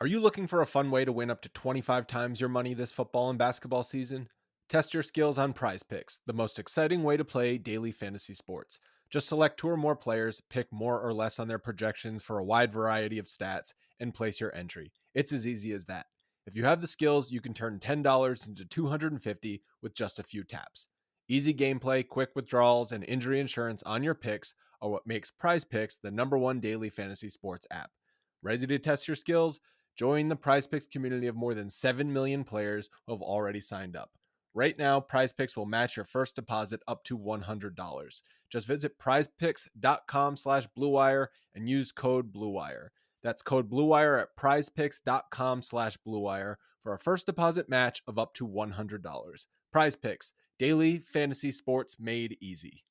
Are you looking for a fun way to win up to 25 times your money this football and basketball season? Test your skills on Prize Picks, the most exciting way to play daily fantasy sports. Just select two or more players, pick more or less on their projections for a wide variety of stats, and place your entry. It's as easy as that. If you have the skills, you can turn $10 into $250 with just a few taps. Easy gameplay, quick withdrawals, and injury insurance on your picks are what makes Prize Picks the #1 daily fantasy sports app. Ready to test your skills? Join the PrizePicks community of more than 7 million players who have already signed up. Right now, PrizePicks will match your first deposit up to $100. Just visit prizepicks.com/bluewire and use code BLUEWIRE. That's code BLUEWIRE at prizepicks.com/bluewire for a first deposit match of up to $100. PrizePicks, daily fantasy sports made easy.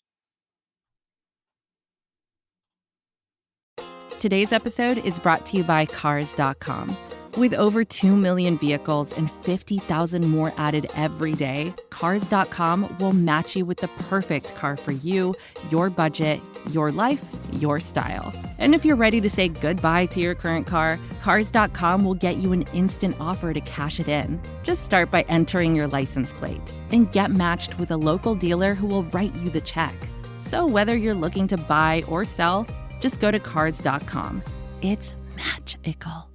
Today's episode is brought to you by Cars.com. With over 2 million vehicles and 50,000 more added every day, Cars.com will match you with the perfect car for you, your budget, your life, your style. And if you're ready to say goodbye to your current car, Cars.com will get you an instant offer to cash it in. Just start by entering your license plate and get matched with a local dealer who will write you the check. So whether you're looking to buy or sell, just go to Cars.com. It's magical.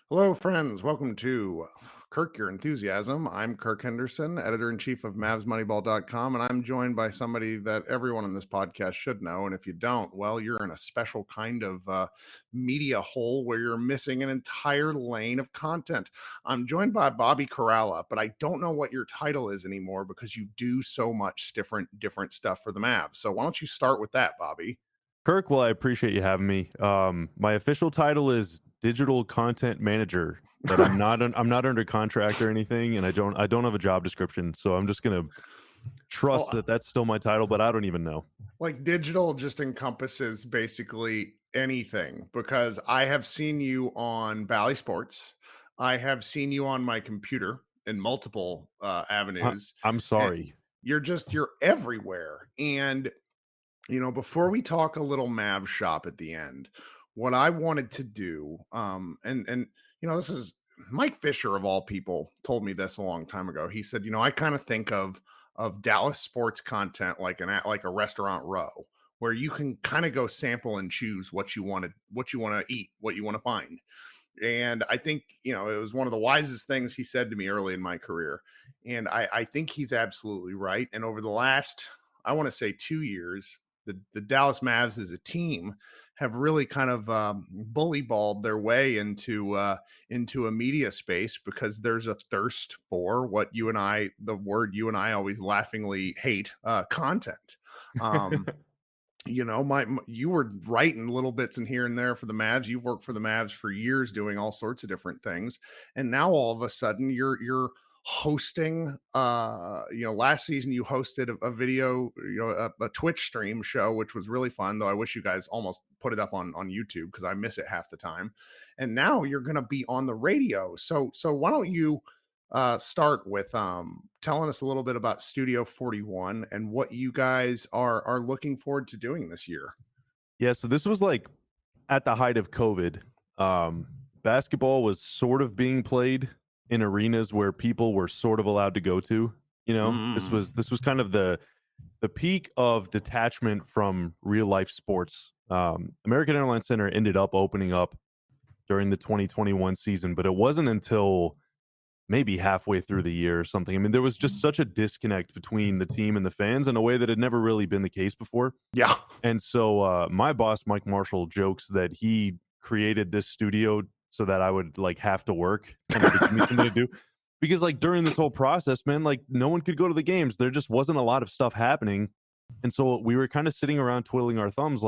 Hello, friends. Welcome to Kirk Your Enthusiasm. I'm Kirk Henderson, editor-in-chief of MavsMoneyball.com, and I'm joined by somebody that everyone on this podcast should know. And if you don't, well, you're in a special kind of media hole where you're missing an entire lane of content. I'm joined by Bobby Karalla, but I don't know what your title is anymore because you do so much different stuff for the Mavs. So why don't you start with that, Bobby? Kirk, well, I appreciate you having me. My official title is digital content manager, but I'm not under contract or anything, and I don't have a job description, so I'm just gonna trust that that's still my title, but I don't even know. Like, digital just encompasses basically anything, because I have seen you on Bally Sports. I have seen you on my computer in multiple avenues. I'm sorry. You're everywhere. And before we talk a little Mav shop at the end, what I wanted to do, this is Mike Fisher of all people told me this a long time ago. He said, I kind of think of Dallas sports content like a restaurant row, where you can kind of go sample and choose what you want to eat, what you want to find. And I think, it was one of the wisest things he said to me early in my career. And I think he's absolutely right. And over the last, I want to say 2 years, the Dallas Mavs as a team have really kind of bullyballed their way into a media space, because there's a thirst for what the word you and I always laughingly hate, content. You were writing little bits in here and there for the Mavs. You've worked for the Mavs for years doing all sorts of different things. And now all of a sudden you're hosting, last season you hosted a video, a Twitch stream show, which was really fun, though I wish you guys almost put it up on YouTube, because I miss it half the time. And now you're going to be on the radio. So why don't you start with telling us a little bit about Studio 41 and what you guys are looking forward to doing this year. Yeah, so this was like at the height of COVID. Basketball was sort of being played in arenas where people were sort of allowed to go to. This was kind of the peak of detachment from real life sports. American Airlines Center ended up opening up during the 2021 season, but it wasn't until maybe halfway through the year or something. I mean, there was just such a disconnect between the team and the fans in a way that had never really been the case before. Yeah. And so my boss, Mike Marshall, jokes that he created this studio so that I would have to work and it would give me something to do. Because during this whole process, man, no one could go to the games. There just wasn't a lot of stuff happening. And so we were kind of sitting around twiddling our thumbs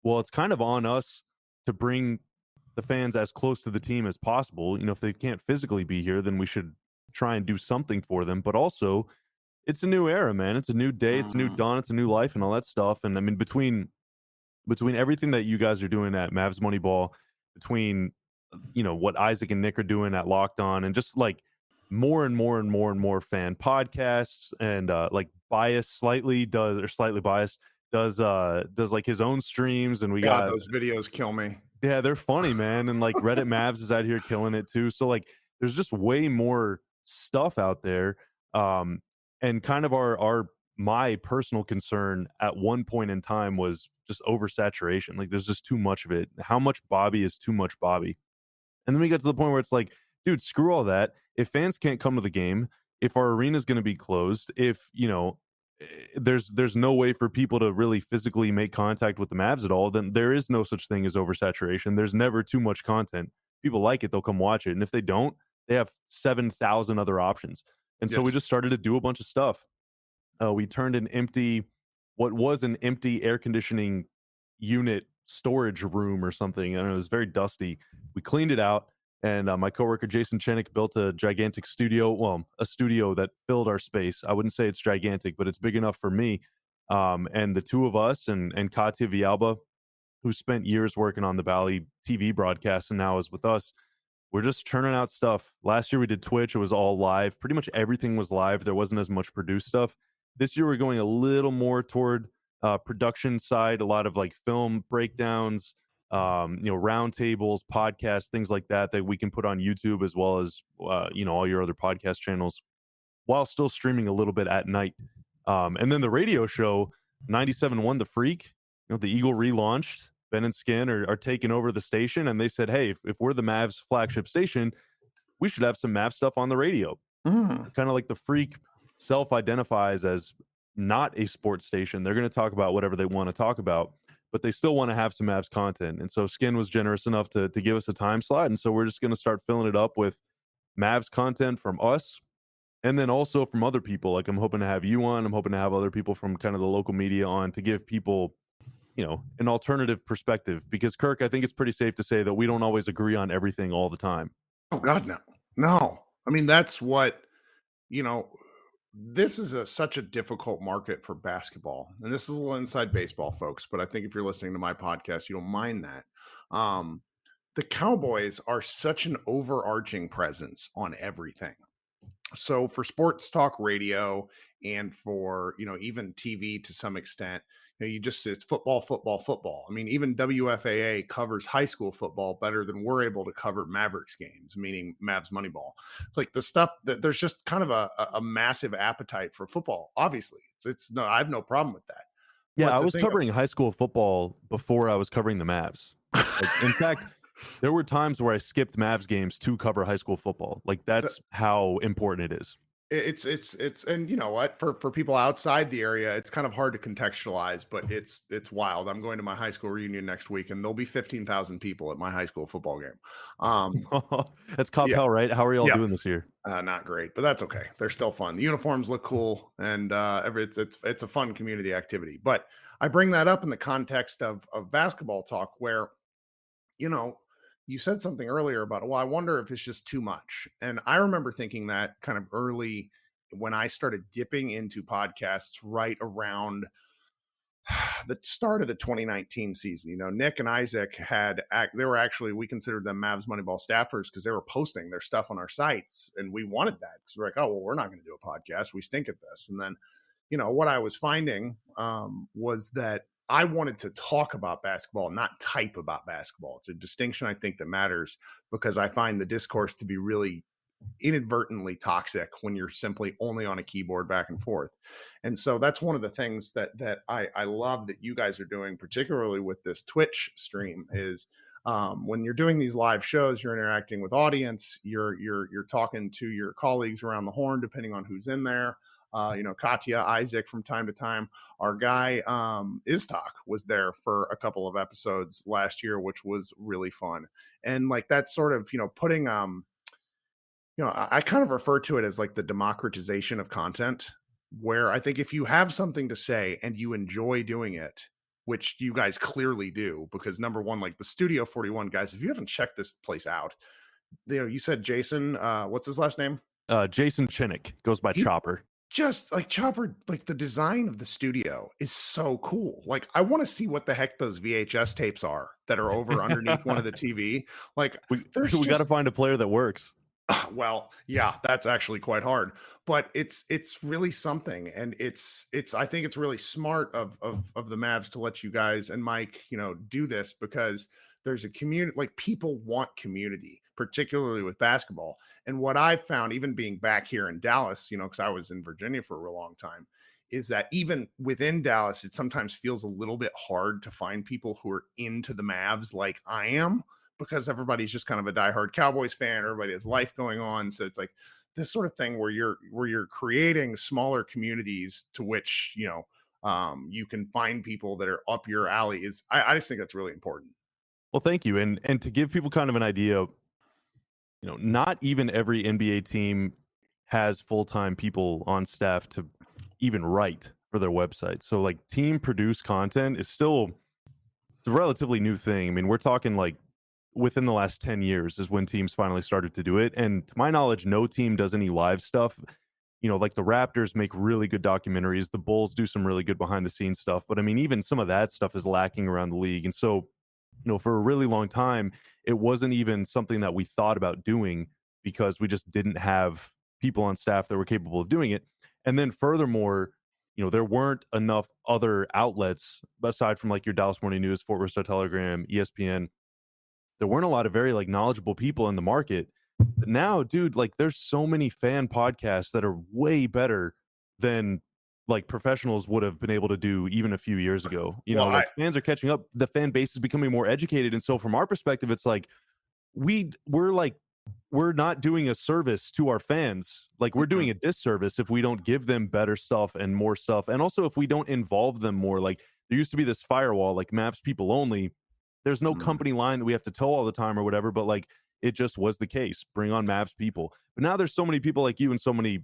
well, it's kind of on us to bring the fans as close to the team as possible. If they can't physically be here, then we should try and do something for them. But also, it's a new era, man. It's a new day. It's a new dawn. It's a new life and all that stuff. And I mean, between everything that you guys are doing at Mavs Moneyball, between what Isaac and Nick are doing at Locked On, and just more and more and more and more fan podcasts, and slightly biased does his own streams, and we got those videos kill me. Yeah, they're funny, man. And like Reddit Mavs is out here killing it too. So like there's just way more stuff out there. Um, and kind of our my personal concern at one point in time was just oversaturation. Like there's just too much of it. How much Bobby is too much Bobby. And then we get to the point where it's like, dude, screw all that. If fans can't come to the game, if our arena is going to be closed, if there's no way for people to really physically make contact with the Mavs at all, then there is no such thing as oversaturation. There's never too much content. People like it, they'll come watch it, and if they don't, they have 7,000 other options. And so we Yes. just started to do a bunch of stuff. We turned what was an empty air conditioning unit storage room or something, and it was very dusty. We cleaned it out, and my coworker Jason Chenik built a gigantic studio. Well, a studio that filled our space. I wouldn't say it's gigantic, but it's big enough for me. And the two of us and Katya Vialba, who spent years working on the Valley TV broadcast and now is with us. We're just churning out stuff. Last year we did Twitch. It was all live. Pretty much everything was live. There wasn't as much produced stuff. This year we're going a little more toward production side, a lot of like film breakdowns, roundtables, podcasts, things like that we can put on YouTube as well as all your other podcast channels, while still streaming a little bit at night. And then the radio show 97.1 The Freak, the Eagle relaunched. Ben and Skin are taking over the station, and they said, hey, if we're the Mavs flagship station, we should have some Mavs stuff on the radio. Kind of like the Freak self-identifies as not a sports station. They're going to talk about whatever they want to talk about, but they still want to have some Mavs content. And so Skin was generous enough to give us a time slot, and so we're just going to start filling it up with Mavs content from us, and then also from other people. Like I'm hoping to have you on. I'm hoping to have other people from kind of the local media on to give people an alternative perspective, because Kirk, I think it's pretty safe to say that we don't always agree on everything all the time. Oh God, no. I mean, that's what, this is such a difficult market for basketball. And this is a little inside baseball, folks, but I think if you're listening to my podcast, you don't mind that. The Cowboys are such an overarching presence on everything. So for sports talk radio and for, even TV to some extent, it's football. I mean, even WFAA covers high school football better than we're able to cover Mavericks games, meaning Mavs Moneyball. It's like the stuff that there's just kind of a massive appetite for football. Obviously, it's no, I have no problem with that. Yeah, But I the was thing covering high school football before I was covering the Mavs. Like, in fact, there were times where I skipped Mavs games to cover high school football. Like that's how important it is. It's and you know what, for people outside the area it's kind of hard to contextualize, but it's wild. I'm going to my high school reunion next week and there'll be 15,000 people at my high school football game. That's Cop Yeah. Hell, right? How are y'all Yeah. doing this year? Not great, but that's okay. They're still fun. The uniforms look cool, and it's a fun community activity. But I bring that up in the context of basketball talk, where you said something earlier about, well, I wonder if it's just too much. And I remember thinking that kind of early when I started dipping into podcasts right around the start of the 2019 season. Nick and Isaac we considered them Mavs Moneyball staffers because they were posting their stuff on our sites, and we wanted that because we're like, oh, well, we're not going to do a podcast. We stink at this. And then, what I was finding was that I wanted to talk about basketball, not type about basketball. It's a distinction I think that matters, because I find the discourse to be really inadvertently toxic when you're simply only on a keyboard back and forth. And so that's one of the things that I love that you guys are doing, particularly with this Twitch stream, is when you're doing these live shows, you're interacting with audience, you're talking to your colleagues around the horn, depending on who's in there. Katya, Isaac from time to time. Our guy Istok was there for a couple of episodes last year, which was really fun. And like that sort of, putting I kind of refer to it as like the democratization of content, where I think if you have something to say and you enjoy doing it, which you guys clearly do, because number one, like the Studio 41 guys, if you haven't checked this place out, you said Jason, what's his last name? Jason Chinnick, goes by Chopper. Just like Chopper, like the design of the studio is so cool. Like I want to see what the heck those VHS tapes are that are over underneath one of the TV. Like we got to find a player that works. Well, yeah, that's actually quite hard, but it's really something, and it's I think it's really smart of the Mavs to let you guys and Mike, do this because there's a community, like people want community, particularly with basketball. And what I've found, even being back here in Dallas, because I was in Virginia for a real long time, is that even within Dallas, it sometimes feels a little bit hard to find people who are into the Mavs like I am, because everybody's just kind of a diehard Cowboys fan. Everybody has life going on, so it's like this sort of thing where you're creating smaller communities to which you can find people that are up your alley. I just think that's really important. Well, thank you. And to give people kind of an idea, not even every NBA team has full-time people on staff to even write for their website. So like team produced content is still it's a relatively new thing. I mean, we're talking like within the last 10 years is when teams finally started to do it. And to my knowledge, no team does any live stuff. Like the Raptors make really good documentaries. The Bulls do some really good behind the scenes stuff. But I mean, even some of that stuff is lacking around the league. And so, for a really long time, it wasn't even something that we thought about doing because we just didn't have people on staff that were capable of doing it. And then furthermore, there weren't enough other outlets aside from like your Dallas Morning News, Fort Worth Star Telegram, ESPN. There weren't a lot of very like knowledgeable people in the market. But now, dude, like there's so many fan podcasts that are way better than like professionals would have been able to do even a few years ago. Well, Like fans are catching up. The fan base is becoming more educated. And so from our perspective, it's like we're not doing a service to our fans. Like we're doing a disservice if we don't give them better stuff and more stuff. And also if we don't involve them more. Like there used to be this firewall, like Maps people only. There's no company line that we have to toe all the time or whatever, but like it just was the case. Bring on Mavs people. But now there's so many people like you and so many,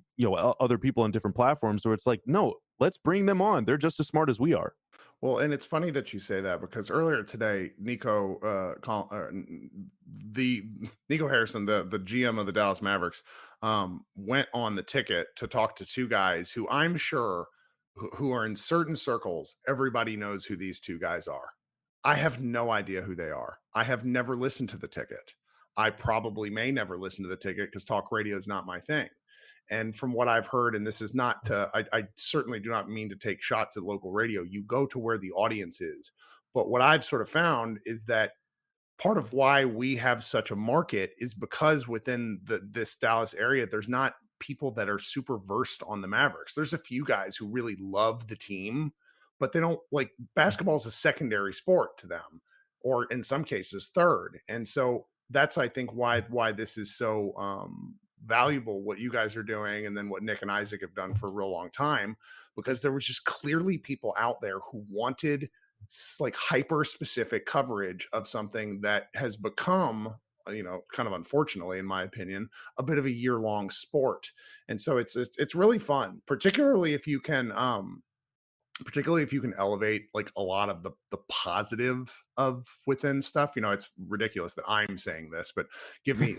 other people on different platforms where it's like, no, let's bring them on. They're just as smart as we are. Well, and it's funny that you say that because earlier today, the Nico Harrison, the GM of the Dallas Mavericks, went on the ticket to talk to two guys who I'm sure who are in certain circles. Everybody knows who these two guys are. I have no idea who they are. I have never listened to the ticket. I probably may never listen to the ticket because talk radio is not my thing. And from what I've heard, and this is not to, I certainly do not mean to take shots at local radio. You go to where the audience is. But what I've sort of found is that part of why we have such a market is because within this Dallas area, there's not people that are super versed on the Mavericks. There's a few guys who really love the team, but they don't like basketball is a secondary sport to them, or in some cases third. And so that's I think why this is so valuable what you guys are doing, and then what Nick and Isaac have done for a real long time, because there was just clearly people out there who wanted like hyper specific coverage of something that has become kind of unfortunately in my opinion a bit of a year-long sport. And so it's really fun, particularly if you can elevate like a lot of the positive of within stuff. It's ridiculous that I'm saying this, but give me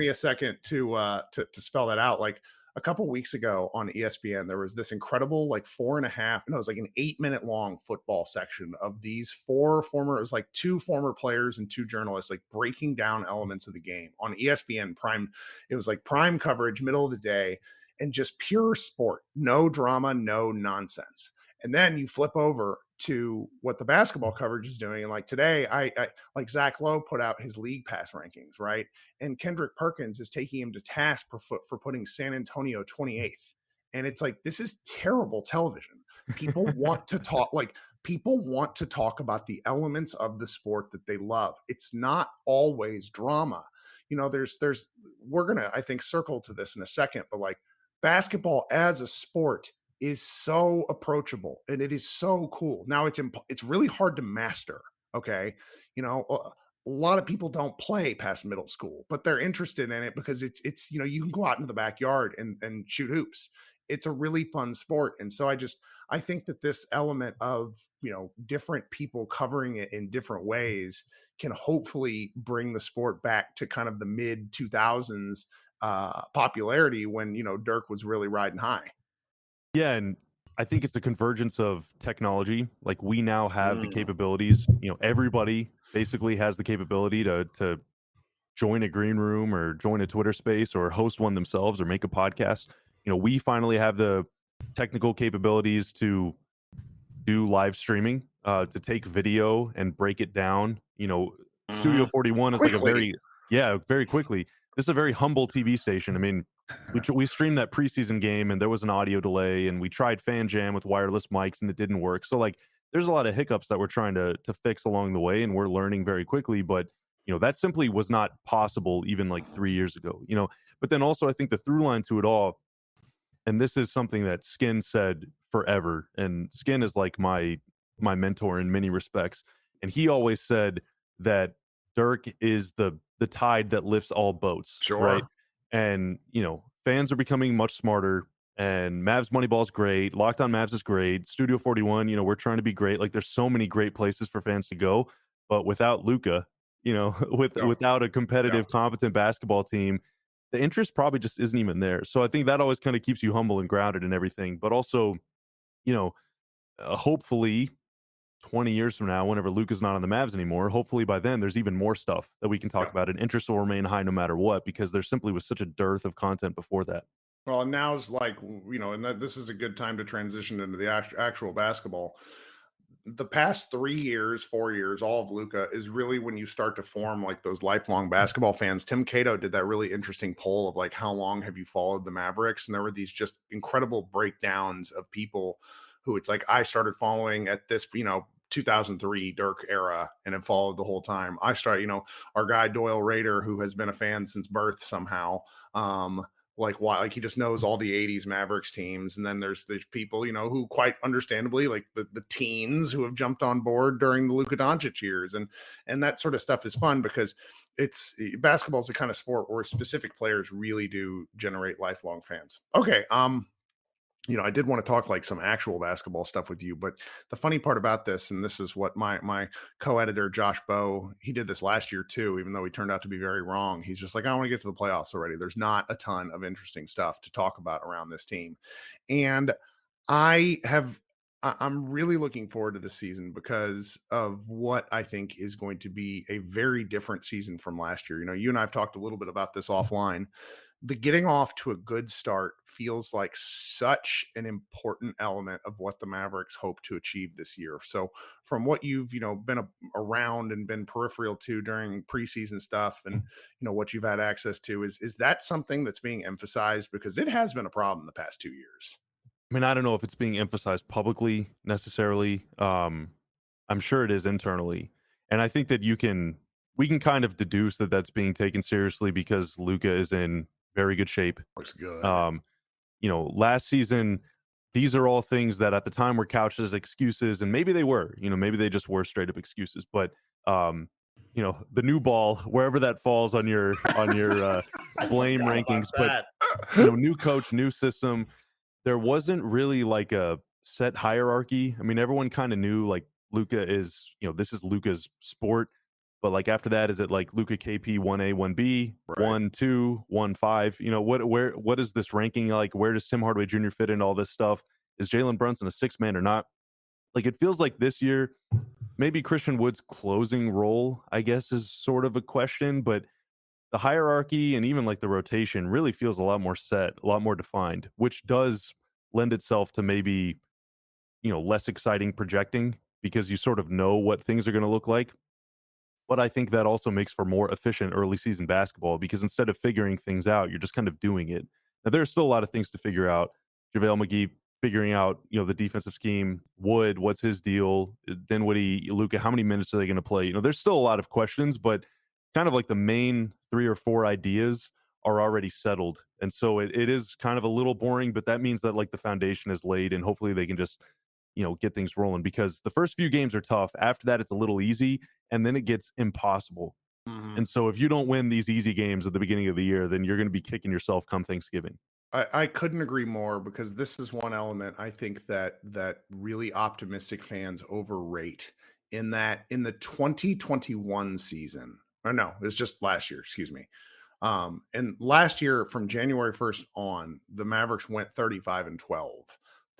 a second to spell that out. Like a couple weeks ago on ESPN, there was this incredible like 4.5, no, it was like an 8-minute long football section of these it was like two former players and two journalists like breaking down elements of the game on ESPN Prime. It was like prime coverage, middle of the day, and just pure sport, no drama, no nonsense. And then you flip over to what the basketball coverage is doing. And like today, I like Zach Lowe put out his league pass rankings, right? And Kendrick Perkins is taking him to task for putting San Antonio 28th. And it's like, this is terrible television. People want to talk about the elements of the sport that they love. It's not always drama. We're going to, I think, circle to this in a second, but like basketball as a sport is so approachable and it is so cool. Now it's really hard to master. Okay. A lot of people don't play past middle school, but they're interested in it because it's you can go out into the backyard and shoot hoops. It's a really fun sport. And so I think that this element of, different people covering it in different ways can hopefully bring the sport back to kind of the mid 2000s popularity when, Dirk was really riding high. Yeah, and I think it's the convergence of technology. Like we now have the capabilities. Everybody basically has the capability to join a green room or join a Twitter space or host one themselves or make a podcast. We finally have the technical capabilities to do live streaming, to take video and break it down. Studio 41 is like a Quickly. very quickly. This is a very humble TV station. I mean, we streamed that preseason game and there was an audio delay, and we tried Fan Jam with wireless mics and it didn't work. So like, there's a lot of hiccups that we're trying to fix along the way, and we're learning very quickly. But that simply was not possible even like 3 years ago. But then also, I think the through line to it all, and this is something that Skin said forever, and Skin is like my mentor in many respects, and he always said that Dirk is the tide that lifts all boats, right? Sure. And fans are becoming much smarter, and Mavs Moneyball is great, Locked On Mavs is great, Studio 41, we're trying to be great. Like, there's so many great places for fans to go, but without Luca, Yeah. without a competitive, Yeah. competent basketball team, the interest probably just isn't even there. So I think that always kind of keeps you humble and grounded and everything. But also, you know, hopefully 20 years from now, whenever Luke is not on the Mavs anymore, hopefully by then there's even more stuff that we can talk Yeah. about, and interest will remain high no matter what, because there simply was such a dearth of content before that. Well, now's like, and this is a good time to transition into the actual basketball. The past 3 years, 4 years, all of Luca is really when you start to form like those lifelong basketball fans. Tim Cato did that really interesting poll of like, how long have you followed the Mavericks? And there were these just incredible breakdowns of people who it's like, I started following at this, 2003 Dirk era and have followed the whole time. I start, our guy Doyle Rader, who has been a fan since birth somehow. Like why, like he just knows all the 80s Mavericks teams. And then there's people, who quite understandably, like the teens who have jumped on board during the Luka Doncic years. And that sort of stuff is fun because basketball is the kind of sport where specific players really do generate lifelong fans. Okay. I did want to talk like some actual basketball stuff with you, but the funny part about this, and this is what my co-editor Josh Bowe, he did this last year too, even though he turned out to be very wrong. He's just like, I want to get to the playoffs already. There's not a ton of interesting stuff to talk about around this team. And I'm really looking forward to this season because of what I think is going to be a very different season from last year. You and I have talked a little bit about this offline. The getting off to a good start feels like such an important element of what the Mavericks hope to achieve this year. So from what you've, been around and been peripheral to during preseason stuff and, what you've had access to, is that something that's being emphasized? Because it has been a problem the past 2 years. I mean, I don't know if it's being emphasized publicly necessarily. I'm sure it is internally. And I think that we can kind of deduce that that's being taken seriously because Luka is in very good shape. Looks good. Last season, these are all things that at the time were couched as excuses, and maybe they were, maybe they just were straight up excuses. But the new ball, wherever that falls on your blame rankings, but new coach, new system, there wasn't really like a set hierarchy. I mean, everyone kind of knew like Luka is, this is Luka's sport. But like after that, is it like Luka KP 1A, 1B, Right. 1, 2, 1, 5? What is this ranking like? Where does Tim Hardaway Jr. fit into all this stuff? Is Jalen Brunson a six man or not? Like, it feels like this year, maybe Christian Wood's closing role, I guess, is sort of a question, but the hierarchy and even like the rotation really feels a lot more set, a lot more defined, which does lend itself to maybe, less exciting projecting because you sort of know what things are going to look like. But I think that also makes for more efficient early season basketball because instead of figuring things out, you're just kind of doing it. Now, there's still a lot of things to figure out. JaVale McGee figuring out, the defensive scheme. Wood, what's his deal? Dinwiddie, Luka, how many minutes are they going to play? There's still a lot of questions, but kind of like the main 3 or 4 ideas are already settled. And so it is kind of a little boring, but that means that like the foundation is laid and hopefully they can just, get things rolling because the first few games are tough. After that, it's a little easy and then it gets impossible. Mm-hmm. And so if you don't win these easy games at the beginning of the year, then you're going to be kicking yourself come Thanksgiving. I couldn't agree more because this is one element I think that really optimistic fans overrate in the 2021 season. Or no, it's just last year, excuse me. And last year from January 1st on, the Mavericks went 35-12.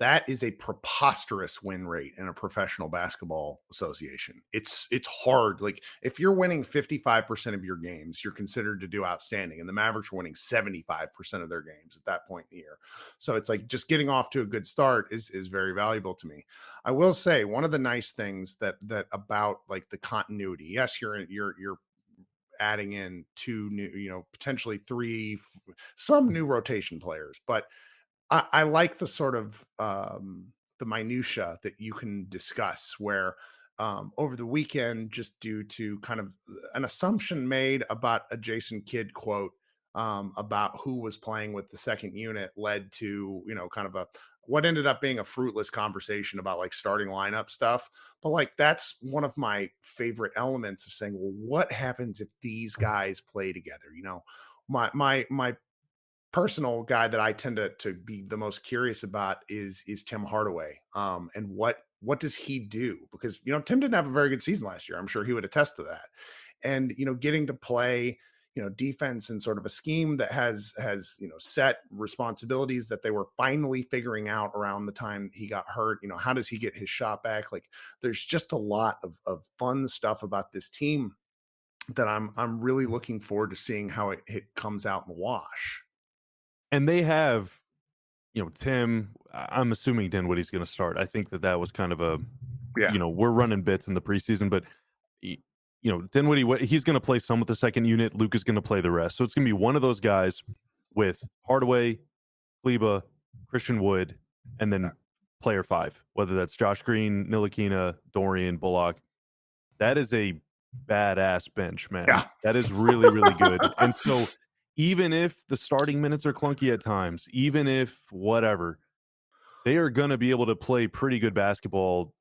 that is a preposterous win rate in a professional basketball association. It's hard. Like if you're winning 55% of your games, you're considered to do outstanding. And the Mavericks were winning 75% of their games at that point in the year. So it's like just getting off to a good start is very valuable to me. I will say one of the nice things that about like the continuity. Yes, you're adding in two new, potentially three, some new rotation players, but I like the sort of the minutia that you can discuss where over the weekend, just due to kind of an assumption made about a Jason Kidd quote about who was playing with the second unit led to, kind of what ended up being a fruitless conversation about like starting lineup stuff. But like that's one of my favorite elements of saying, well, what happens if these guys play together? My personal guy that I tend to be the most curious about is Tim Hardaway. And what does he do? Because Tim didn't have a very good season last year. I'm sure he would attest to that. And getting to play defense in sort of a scheme that has set responsibilities that they were finally figuring out around the time he got hurt. How does he get his shot back? Like there's just a lot of fun stuff about this team that I'm really looking forward to seeing how it comes out in the wash. And they have, Tim. I'm assuming Dinwiddie's going to start. I think that was kind of a, Yeah. We're running bits in the preseason, but Dinwiddie, he's going to play some with the second unit. Luke is going to play the rest. So it's going to be one of those guys with Hardaway, Kleba, Christian Wood, and then player 5, whether that's Josh Green, Ntilikina, Dorian, Bullock. That is a badass bench, man. Yeah. That is really, really good. And so even if the starting minutes are clunky at times, even if whatever, they are going to be able to play pretty good basketball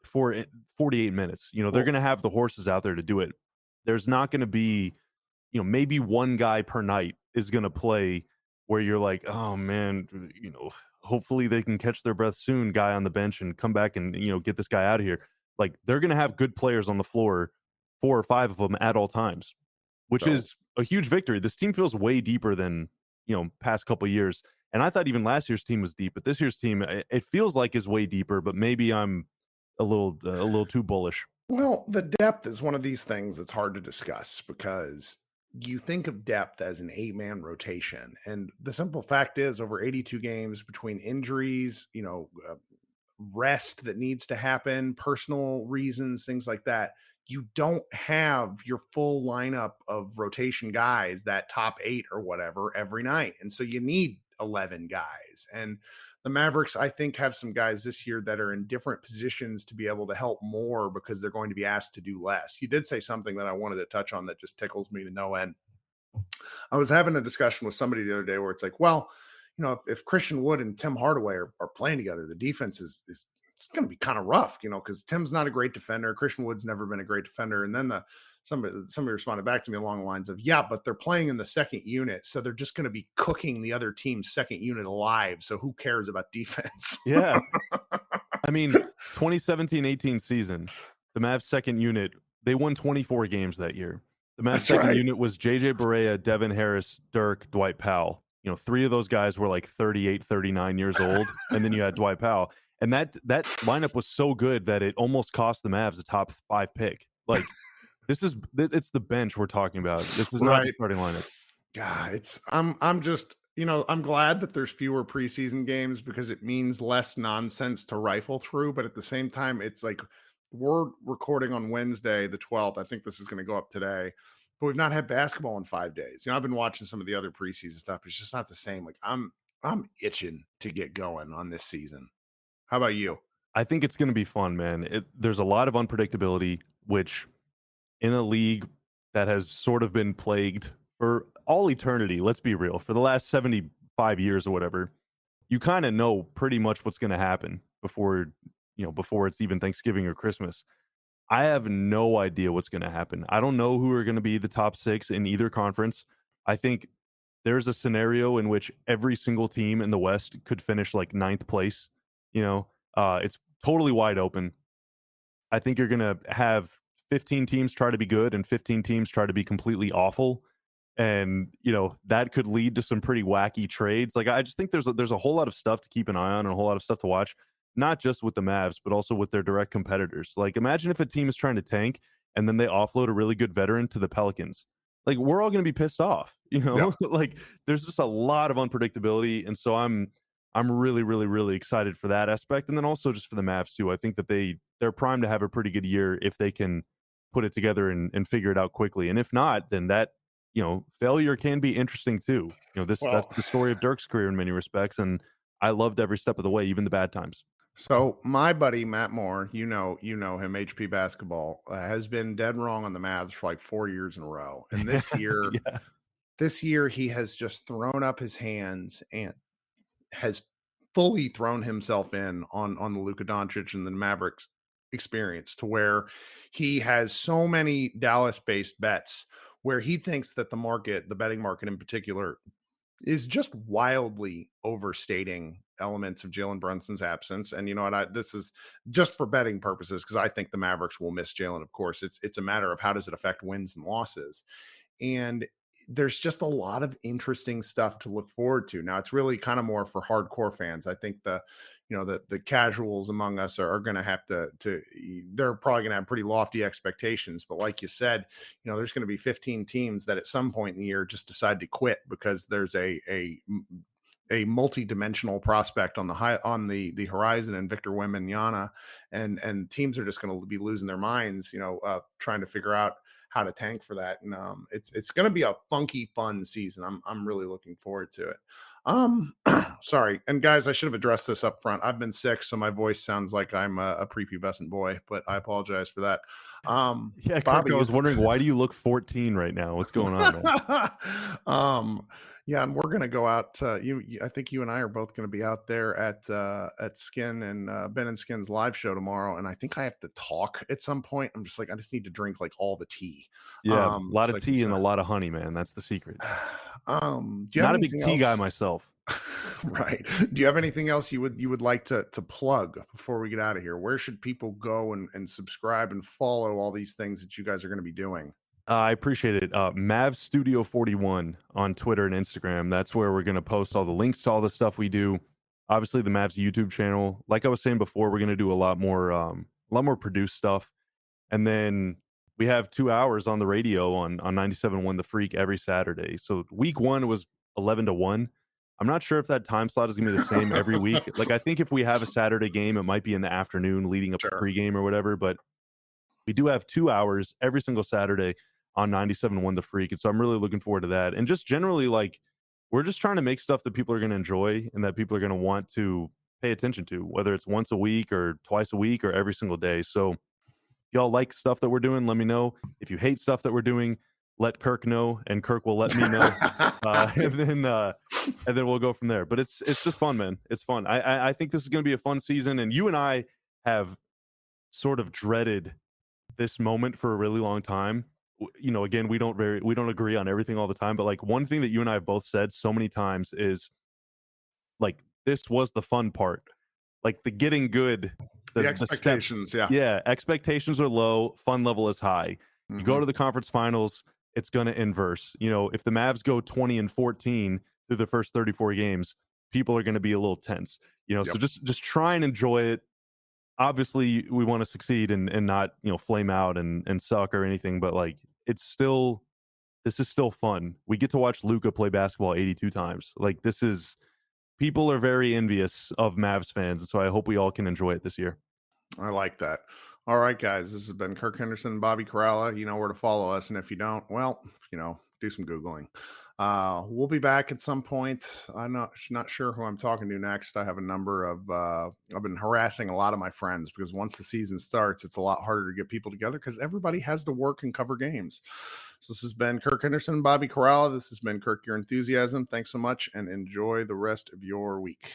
for 48 minutes. They're going to have the horses out there to do it. There's not going to be, maybe one guy per night is going to play where you're like, oh man, hopefully they can catch their breath soon, guy on the bench, and come back and, get this guy out of here. Like they're going to have good players on the floor, 4 or 5 of them at all times, which is a huge victory. This team feels way deeper than, past couple of years. And I thought even last year's team was deep, but this year's team, it feels like is way deeper, but maybe I'm a little too bullish. Well, the depth is one of these things that's hard to discuss because you think of depth as an 8-man rotation. And the simple fact is over 82 games between injuries, rest that needs to happen, personal reasons, things like that, you don't have your full lineup of rotation guys, that top 8 or whatever, every night. And so you need 11 guys. And the Mavericks, I think, have some guys this year that are in different positions to be able to help more because they're going to be asked to do less. You did say something that I wanted to touch on that just tickles me to no end. I was having a discussion with somebody the other day where it's like, well, if Christian Wood and Tim Hardaway are playing together, the defense is it's going to be kind of rough, because Tim's not a great defender. Christian Wood's never been a great defender. And then somebody responded back to me along the lines of, yeah, but they're playing in the second unit. So they're just going to be cooking the other team's second unit alive. So who cares about defense? Yeah. I mean, 2017-18 season, the Mavs second unit, they won 24 games that year. The Mavs second unit was JJ Barea, Devin Harris, Dirk, Dwight Powell. 3 of those guys were like 38, 39 years old. And then you had Dwight Powell. And that lineup was so good that it almost cost the Mavs a top 5 pick. Like it's the bench we're talking about. This is not the starting lineup. God, I'm just, I'm glad that there's fewer preseason games because it means less nonsense to rifle through. But at the same time, it's like we're recording on Wednesday, the 12th. I think this is going to go up today, but we've not had basketball in 5 days. I've been watching some of the other preseason stuff. It's just not the same. Like I'm itching to get going on this season. How about you? I think it's going to be fun, man. There's a lot of unpredictability, which in a league that has sort of been plagued for all eternity, let's be real, for the last 75 years or whatever, you kind of know pretty much what's going to happen before it's even Thanksgiving or Christmas. I have no idea what's going to happen. I don't know who are going to be the top 6 in either conference. I think there's a scenario in which every single team in the West could finish like 9th place. It's totally wide open. I think you're going to have 15 teams try to be good and 15 teams try to be completely awful. And that could lead to some pretty wacky trades. Like, I just think there's a whole lot of stuff to keep an eye on and a whole lot of stuff to watch, not just with the Mavs, but also with their direct competitors. Like, imagine if a team is trying to tank and then they offload a really good veteran to the Pelicans. Like, we're all going to be pissed off, Yeah. like, there's just a lot of unpredictability. And so I'm really, really, really excited for that aspect. And then also just for the Mavs too. I think that they're primed to have a pretty good year if they can put it together and figure it out quickly. And if not, then that, failure can be interesting too. That's Well, the story of Dirk's career in many respects. And I loved every step of the way, even the bad times. so my buddy Matt Moore, him, HP Basketball, has been dead wrong on the Mavs for like 4 years in a row. And Yeah. this year he has just thrown up his hands and has fully thrown himself in on the Luka Doncic and the Mavericks experience, to where he has so many Dallas-based bets where he thinks that the betting market in particular, is just wildly overstating elements of Jalen Brunson's absence. And you know what? This is just for betting purposes, because I think the Mavericks will miss Jalen. Of course, it's a matter of how does it affect wins and losses. And there's just a lot of interesting stuff to look forward to. Now, it's really kind of more for hardcore fans. I think the casuals among us are going to have to they're probably going to have pretty lofty expectations. But like you said, there's going to be 15 teams that at some point in the year just decide to quit because there's a multi-dimensional prospect on the horizon, and Victor Wembanyama, and teams are just going to be losing their minds, trying to figure out how to tank for that. And it's going to be a funky, fun season. I'm really looking forward to it. Sorry, and guys, I should have addressed this up front. I've been sick, so my voice sounds like I'm a prepubescent boy, but I apologize for that. Yeah, Kirk, Bobby, I was wondering, why do you look 14 right now? What's going on, man? Yeah, and we're gonna go out. I think you and I are both gonna be out there at Skin and Ben and Skin's live show tomorrow, and I think I have to talk at some point. I'm just like, I just need to drink like all the tea. Yeah, a lot So of I can tea and a start. lot of honey, man. That's the secret. Do you have Not a big anything tea guy else? myself. Right. Do you have anything else you would like to plug before we get out of here? Where should people go and subscribe and follow all these things that you guys are going to be doing? I appreciate it. Mav Studio 41 on Twitter and Instagram. That's where we're going to post all the links to all the stuff we do. Obviously, the Mavs YouTube channel. Like I was saying before, we're going to do a lot more produced stuff. And then we have 2 hours on the radio on 97.1 The Freak every Saturday. So week 1 was 11 to 1. I'm not sure if that time slot is going to be the same every week. Like, I think if we have a Saturday game, it might be in the afternoon leading up to Sure. pregame or whatever. But we do have 2 hours every single Saturday on 97.1 The Freak. And so I'm really looking forward to that. And just generally, like, we're just trying to make stuff that people are going to enjoy and that people are going to want to pay attention to, whether it's once a week or twice a week or every single day. So y'all like stuff that we're doing, let me know. If you hate stuff that we're doing, let Kirk know, and Kirk will let me know. And then we'll go from there. But it's just fun, man. It's fun. I think this is going to be a fun season. And you and I have sort of dreaded this moment for a really long time. Again, we don't agree on everything all the time. But like, one thing that you and I have both said so many times is, like, this was the fun part. Like, the getting good, The expectations, yeah. Expectations are low, fun level is high. You go Mhm. to the conference finals, it's going to inverse. If the Mavs go 20-14 through the first 34 games, people are going to be a little tense. So Yep. just try and enjoy it. Obviously, we want to succeed and not, flame out and suck or anything, but like, this is still fun. We get to watch Luka play basketball 82 times. Like, people are very envious of Mavs fans, and so I hope we all can enjoy it this year. I like that. All right, guys. This has been Kirk Henderson and Bobby Karalla. You know where to follow us. And if you don't, well, do some Googling. We'll be back at some point. I'm not sure who I'm talking to next. I have a number of I've been harassing a lot of my friends, because once the season starts, it's a lot harder to get people together because everybody has to work and cover games. So this has been Kirk Henderson and Bobby Karalla. This has been Kirk Your Enthusiasm. Thanks so much, and enjoy the rest of your week.